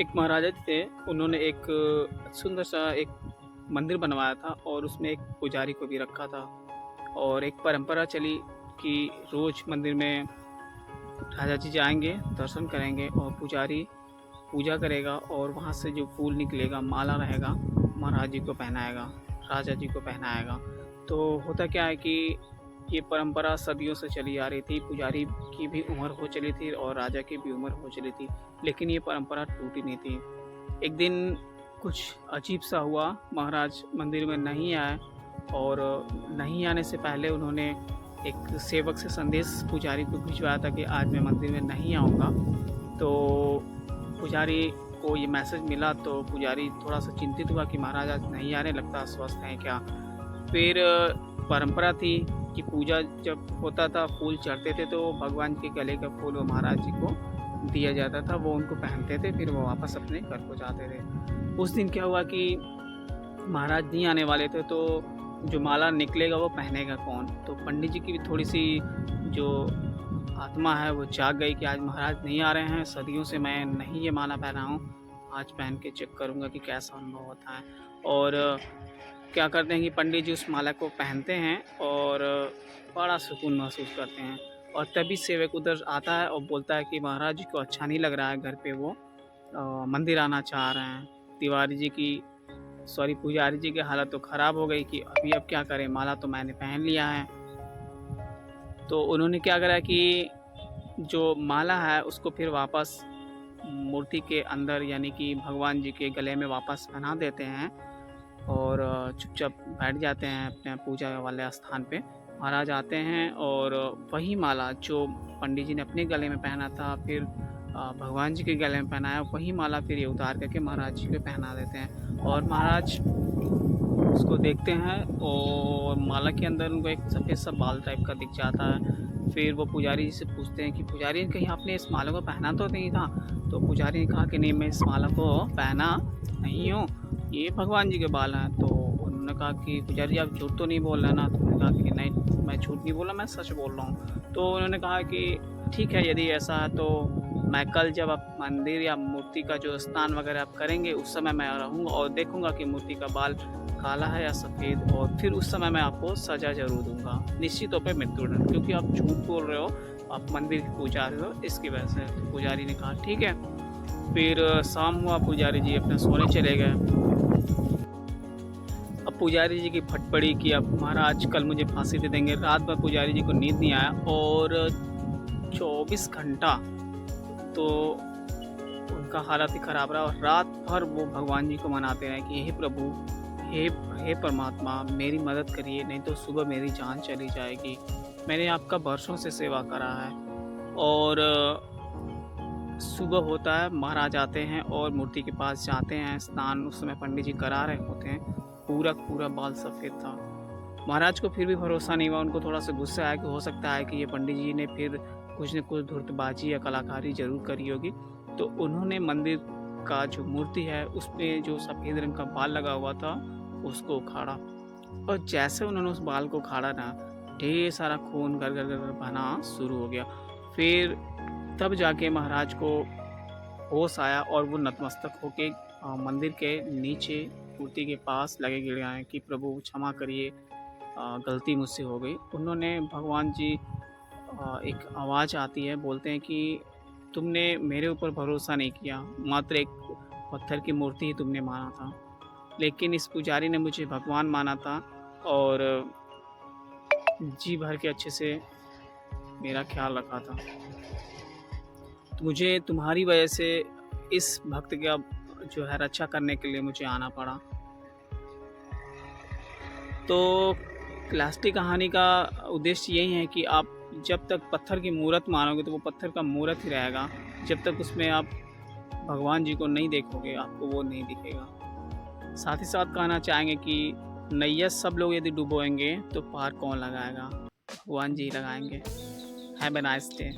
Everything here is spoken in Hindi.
एक महाराजा थे, उन्होंने एक सुंदर सा एक मंदिर बनवाया था और उसमें एक पुजारी को भी रखा था। और एक परंपरा चली कि रोज़ मंदिर में राजा जी जाएंगे, दर्शन करेंगे और पुजारी पूजा करेगा और वहाँ से जो फूल निकलेगा, माला रहेगा, महाराज जी को पहनाएगा, राजा जी को पहनाएगा। तो होता क्या है कि ये परंपरा सदियों से चली आ रही थी। पुजारी की भी उम्र हो चली थी और राजा की भी उम्र हो चली थी, लेकिन ये परंपरा टूटी नहीं थी। एक दिन कुछ अजीब सा हुआ, महाराज मंदिर में नहीं आए और नहीं आने से पहले उन्होंने एक सेवक से संदेश पुजारी को भिजवाया था कि आज मैं मंदिर में नहीं आऊँगा। तो पुजारी को ये मैसेज मिला तो पुजारी थोड़ा सा चिंतित हुआ कि महाराज आज नहीं आने, लगता स्वस्थ हैं क्या। फिर परंपरा थी कि पूजा जब होता था, फूल चढ़ते थे तो भगवान के गले का फूल वो महाराज जी को दिया जाता था, वो उनको पहनते थे, फिर वो वापस अपने घर को जाते थे। उस दिन क्या हुआ कि महाराज नहीं आने वाले थे, तो जो माला निकलेगा वो पहनेगा कौन। तो पंडित जी की भी थोड़ी सी जो आत्मा है वो जाग गई कि आज महाराज नहीं आ रहे हैं, सदियों से मैं नहीं ये माला पहना हूँ, आज पहन के चेक करूँगा कि कैसा अनुभव होता है। और क्या करते हैं कि पंडित जी उस माला को पहनते हैं और बड़ा सुकून महसूस करते हैं। और तभी सेवक उधर आता है और बोलता है कि महाराज जी को अच्छा नहीं लग रहा है घर पे, वो मंदिर आना चाह रहे हैं। पुजारी जी की हालत तो ख़राब हो गई कि अभी अब क्या करें, माला तो मैंने पहन लिया है। तो उन्होंने क्या करा कि जो माला है उसको फिर वापस मूर्ति के अंदर यानी कि भगवान जी के गले में वापस पहना देते हैं और चुपचाप बैठ जाते हैं अपने पूजा वाले स्थान पे। महाराज आते हैं और वही माला जो पंडित जी ने अपने गले में पहना था, फिर भगवान जी के गले में पहनाया, वही माला फिर ये उतार करके महाराज जी को पहना देते हैं। और महाराज उसको देखते हैं और माला के अंदर उनको एक सफ़ेद सा बाल टाइप का दिख जाता है। फिर वो पुजारी जी से पूछते हैं कि पुजारी कहीं आपने इस माला को पहना तो नहीं था। तो पुजारी ने कहा कि नहीं, मैं इस माला को पहना नहीं हूँ, ये भगवान जी के बाल हैं। तो उन्होंने कहा कि पुजारी जी आप झूठ तो नहीं बोल रहे ना। तो उन्होंने कहा कि नहीं, मैं झूठ नहीं बोला, मैं सच बोल रहा हूँ। तो उन्होंने कहा कि ठीक है, यदि ऐसा है तो मैं कल जब आप मंदिर या मूर्ति का जो स्नान वगैरह आप करेंगे उस समय मैं रहूँगा और देखूँगा कि मूर्ति का बाल काला है या सफ़ेद, और फिर उस समय मैं आपको सज़ा ज़रूर दूँगा, निश्चित तौर पे मृत्युदंड, क्योंकि आप झूठ बोल रहे हो, आप मंदिर की पूजा रहे हो, इसकी वजह से। तो पुजारी ने कहा ठीक है। फिर शाम हुआ, पुजारी जी अपने सोने चले गए। अब पुजारी जी की फट पड़ी कि अब महाराज कल मुझे फांसी दे देंगे। रात भर पुजारी जी को नींद नहीं आया और 24 घंटा तो उनका हालत ही ख़राब रहा और रात भर वो भगवान जी को मनाते रहे कि हे प्रभु, हे परमात्मा, मेरी मदद करिए, नहीं तो सुबह मेरी जान चली जाएगी। मैंने आपका बरसों से सेवा करा है। और सुबह होता है, महाराज आते हैं और मूर्ति के पास जाते हैं, स्नान उस समय पंडित जी करा रहे होते हैं। पूरा बाल सफ़ेद था। महाराज को फिर भी भरोसा नहीं हुआ, उनको थोड़ा सा गुस्सा आया कि हो सकता है कि ये पंडित जी ने फिर कुछ न कुछ धूर्तबाजी या कलाकारी ज़रूर करी होगी। तो उन्होंने मंदिर का जो मूर्ति है उस पर जो सफ़ेद रंग का बाल लगा हुआ था उसको उखाड़ा, और जैसे उन्होंने उस बाल को उखाड़ा ना, ढेर सारा खून गर गर गर गर बहना शुरू हो गया। फिर तब जाके महाराज को होश आया और वो नतमस्तक होके मंदिर के नीचे मूर्ति के पास लगे गिड़ाए कि प्रभु क्षमा करिए, गलती मुझसे हो गई। उन्होंने भगवान जी एक आवाज़ आती है, बोलते हैं कि तुमने मेरे ऊपर भरोसा नहीं किया, मात्र एक पत्थर की मूर्ति ही तुमने माना था, लेकिन इस पुजारी ने मुझे भगवान माना था और जी भर के अच्छे से मेरा ख्याल रखा था। तो मुझे तुम्हारी वजह से इस भक्त का जो है रक्षा करने के लिए मुझे आना पड़ा। तो क्लासिक कहानी का उद्देश्य यही है कि आप जब तक पत्थर की मूर्त मानोगे तो वो पत्थर का मूर्त ही रहेगा, जब तक उसमें आप भगवान जी को नहीं देखोगे आपको वो नहीं दिखेगा। साथ ही साथ कहना चाहेंगे कि नैया सब लोग यदि डुबोएंगे तो पार कौन लगाएगा, भगवान जी लगाएंगे। Have a nice day.